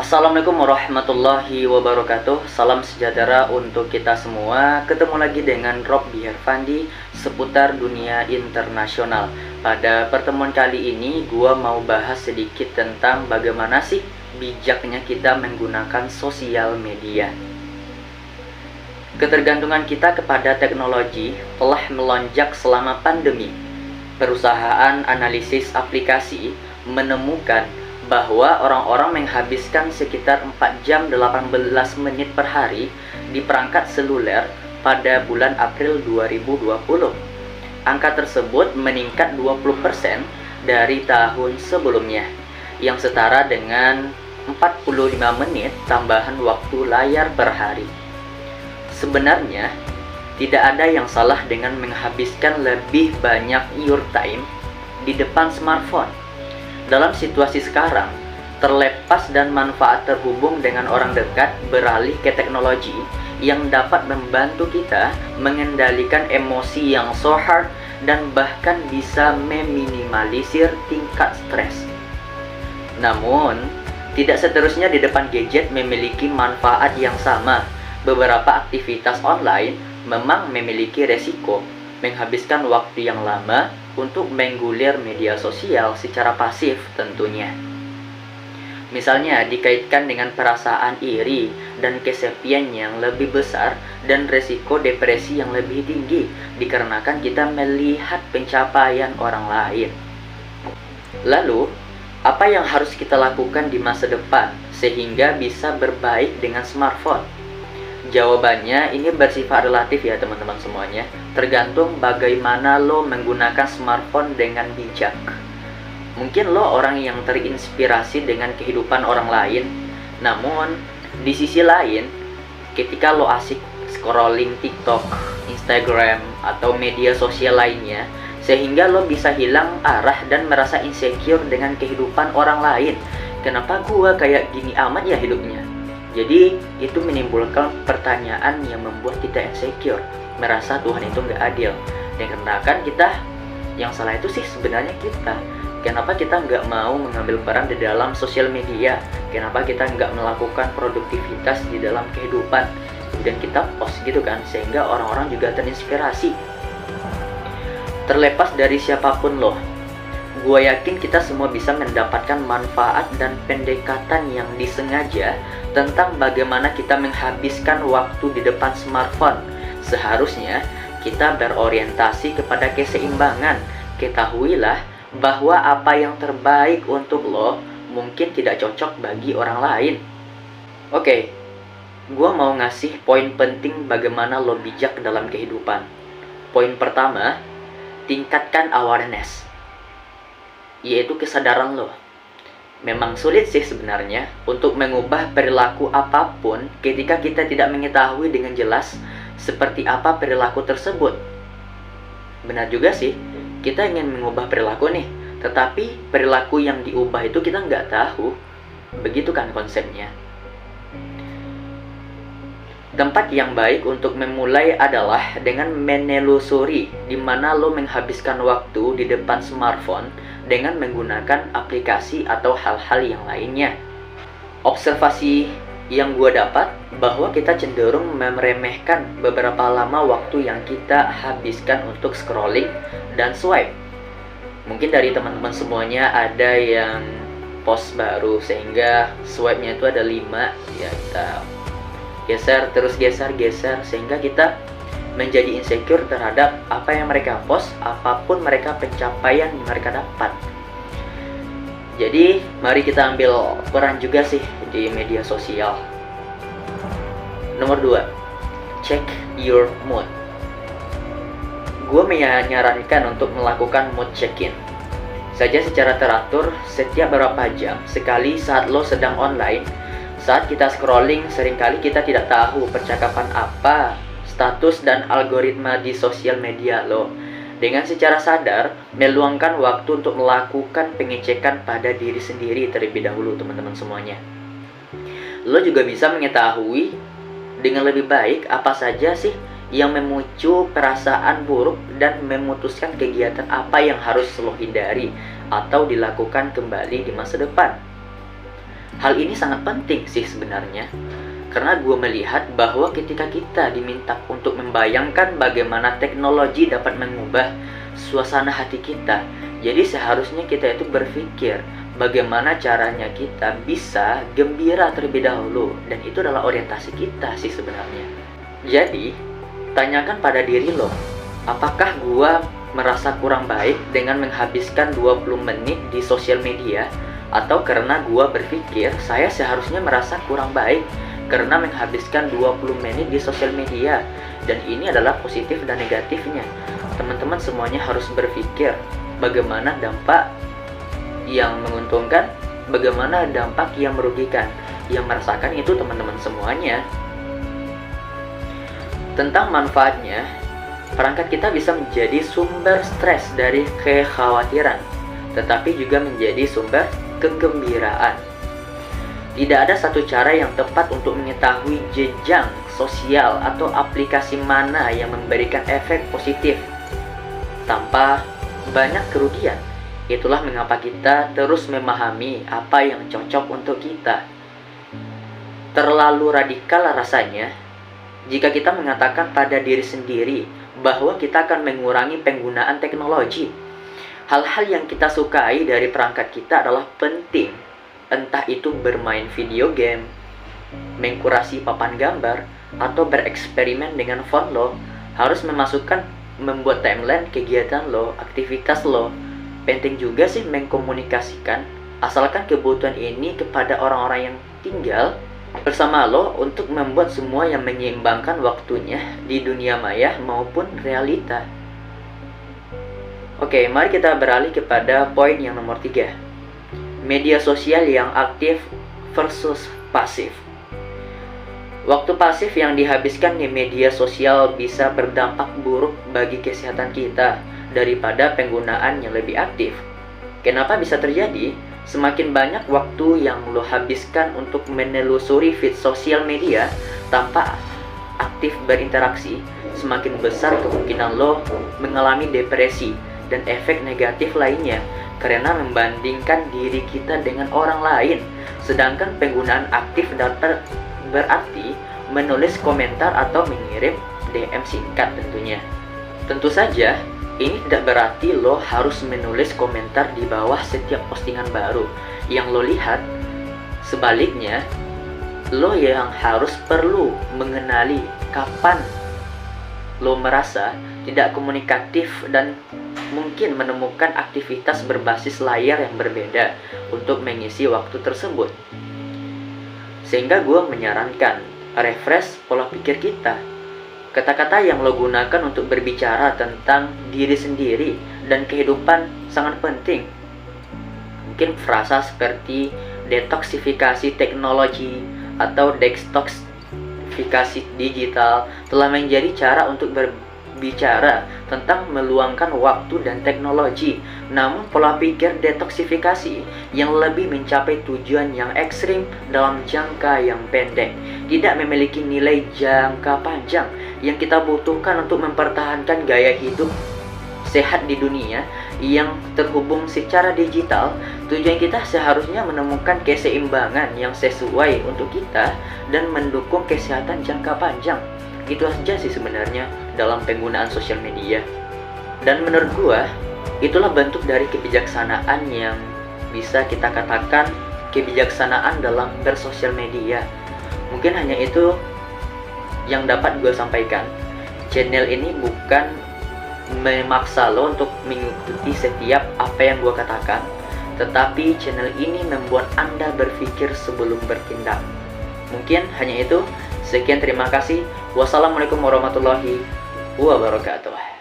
Assalamualaikum warahmatullahi wabarakatuh. Salam sejahtera untuk kita semua. Ketemu lagi dengan Rob Biharfandi seputar dunia internasional. Pada pertemuan kali ini gua mau bahas sedikit tentang bagaimana sih bijaknya kita menggunakan sosial media. Ketergantungan kita kepada teknologi telah melonjak selama pandemi. Perusahaan analisis aplikasi menemukan bahwa orang-orang menghabiskan sekitar 4 jam 18 menit per hari di perangkat seluler pada bulan April 2020. Angka tersebut meningkat 20% dari tahun sebelumnya, yang setara dengan 45 menit tambahan waktu layar per hari. Sebenarnya, tidak ada yang salah dengan menghabiskan lebih banyak your time di depan smartphone. Dalam situasi sekarang, terlepas dan manfaat terhubung dengan orang dekat beralih ke teknologi yang dapat membantu kita mengendalikan emosi yang so hard dan bahkan bisa meminimalisir tingkat stres. Namun, tidak seterusnya di depan gadget memiliki manfaat yang sama. Beberapa aktivitas online memang memiliki resiko menghabiskan waktu yang lama untuk menggulir media sosial secara pasif tentunya. Misalnya dikaitkan dengan perasaan iri dan kesepian yang lebih besar dan resiko depresi yang lebih tinggi dikarenakan kita melihat pencapaian orang lain. Lalu, apa yang harus kita lakukan di masa depan sehingga bisa berbaik dengan smartphone? Jawabannya ini bersifat relatif ya teman-teman semuanya. Tergantung bagaimana lo menggunakan smartphone dengan bijak. Mungkin lo orang yang terinspirasi dengan kehidupan orang lain. Namun, di sisi lain, ketika lo asik scrolling TikTok, Instagram, atau media sosial lainnya, sehingga lo bisa hilang arah dan merasa insecure dengan kehidupan orang lain. Kenapa gua kayak gini amat ya hidupnya? Jadi itu menimbulkan pertanyaan yang membuat kita insecure, merasa Tuhan itu nggak adil. Dan karena kan kita yang salah itu sih sebenarnya kita. Kenapa kita nggak mau mengambil peran di dalam sosial media? Kenapa kita nggak melakukan produktivitas di dalam kehidupan? Dan kita post gitu kan, sehingga orang-orang juga terinspirasi. Terlepas dari siapapun loh, gue yakin kita semua bisa mendapatkan manfaat dan pendekatan yang disengaja tentang bagaimana kita menghabiskan waktu di depan smartphone. Seharusnya kita berorientasi kepada keseimbangan. Ketahuilah bahwa apa yang terbaik untuk lo mungkin tidak cocok bagi orang lain. Oke, gue mau ngasih poin penting bagaimana lo bijak dalam kehidupan. Poin pertama, tingkatkan awareness, yaitu kesadaran lo. Memang sulit sih sebenarnya untuk mengubah perilaku apapun ketika kita tidak mengetahui dengan jelas seperti apa perilaku tersebut. Benar juga sih, kita ingin mengubah perilaku nih, tetapi perilaku yang diubah itu kita nggak tahu. Begitu kan konsepnya. Tempat yang baik untuk memulai adalah dengan menelusuri di mana lo menghabiskan waktu di depan smartphone dengan menggunakan aplikasi atau hal-hal yang lainnya. Observasi yang gue dapat bahwa kita cenderung meremehkan beberapa lama waktu yang kita habiskan untuk scrolling dan swipe. Mungkin dari teman-teman semuanya ada yang post baru sehingga swipe-nya itu ada 5, ya kita geser terus geser sehingga kita menjadi insecure terhadap apa yang mereka post, apapun pencapaian yang mereka dapat. Jadi mari kita ambil peran juga sih di media sosial. Nomor 2, check your mood. Gue menyarankan untuk melakukan mood check-in saja secara teratur setiap beberapa jam sekali saat lo sedang online. Saat kita scrolling, seringkali kita tidak tahu percakapan apa, status dan algoritma di sosial media lo. Dengan secara sadar, meluangkan waktu untuk melakukan pengecekan pada diri sendiri terlebih dahulu teman-teman semuanya. Lo juga bisa mengetahui dengan lebih baik apa saja sih yang memicu perasaan buruk dan memutuskan kegiatan apa yang harus lo hindari atau dilakukan kembali di masa depan. Hal ini sangat penting sih sebenarnya, karena gue melihat bahwa ketika kita diminta untuk membayangkan bagaimana teknologi dapat mengubah suasana hati kita, jadi seharusnya kita itu berpikir bagaimana caranya kita bisa gembira terlebih dahulu, dan itu adalah orientasi kita sih sebenarnya. Jadi, tanyakan pada diri lo, apakah gua merasa kurang baik dengan menghabiskan 20 menit di sosial media, atau karena gua berpikir saya seharusnya merasa kurang baik karena menghabiskan 20 menit di sosial media, dan ini adalah positif dan negatifnya. Teman-teman semuanya harus berpikir bagaimana dampak yang menguntungkan, bagaimana dampak yang merugikan. Yang merasakan itu teman-teman semuanya. Tentang manfaatnya, perangkat kita bisa menjadi sumber stres dari kekhawatiran, tetapi juga menjadi sumber kegembiraan. Tidak ada satu cara yang tepat untuk mengetahui jenjang sosial atau aplikasi mana yang memberikan efek positif tanpa banyak kerugian. Itulah mengapa kita terus memahami apa yang cocok untuk kita. Terlalu radikal rasanya jika kita mengatakan pada diri sendiri bahwa kita akan mengurangi penggunaan teknologi. Hal-hal yang kita sukai dari perangkat kita adalah penting, entah itu bermain video game, mengkurasi papan gambar, atau bereksperimen dengan font lo. Harus membuat timeline kegiatan lo, aktivitas lo. Penting juga sih mengkomunikasikan, asalkan kebutuhan ini kepada orang-orang yang tinggal bersama lo untuk membuat semua yang menyeimbangkan waktunya di dunia maya maupun realita. Oke, mari kita beralih kepada poin yang nomor 3. Media sosial yang aktif versus pasif. Waktu pasif yang dihabiskan di media sosial bisa berdampak buruk bagi kesehatan kita daripada penggunaan yang lebih aktif. Kenapa bisa terjadi? Semakin banyak waktu yang lo habiskan untuk menelusuri feed sosial media tanpa aktif berinteraksi, semakin besar kemungkinan lo mengalami depresi dan efek negatif lainnya karena membandingkan diri kita dengan orang lain. Sedangkan penggunaan aktif dapat berarti menulis komentar atau mengirim DM singkat tentunya. Tentu saja, ini tidak berarti lo harus menulis komentar di bawah setiap postingan baru yang lo lihat. Sebaliknya, lo yang harus perlu mengenali kapan lo merasa tidak komunikatif dan mungkin menemukan aktivitas berbasis layar yang berbeda untuk mengisi waktu tersebut. Sehingga gue menyarankan refresh pola pikir kita. Kata-kata yang lo gunakan untuk berbicara tentang diri sendiri dan kehidupan sangat penting. Mungkin frasa seperti detoksifikasi teknologi atau detoksifikasi digital telah menjadi cara untuk berbicara tentang meluangkan waktu dan teknologi. Namun pola pikir detoksifikasi yang lebih mencapai tujuan yang ekstrim dalam jangka yang pendek tidak memiliki nilai jangka panjang yang kita butuhkan untuk mempertahankan gaya hidup sehat di dunia yang terhubung secara digital. Tujuan kita seharusnya menemukan keseimbangan yang sesuai untuk kita dan mendukung kesehatan jangka panjang. Itu aja sih sebenarnya dalam penggunaan sosial media. Dan menurut gua, itulah bentuk dari kebijaksanaan yang bisa kita katakan kebijaksanaan dalam bersosial media. Mungkin hanya itu yang dapat gue sampaikan. Channel ini bukan memaksa lo untuk mengikuti setiap apa yang gue katakan, tetapi channel ini membuat Anda berpikir sebelum bertindak. Mungkin hanya itu. Sekian, terima kasih. Wassalamualaikum warahmatullahi wabarakatuh.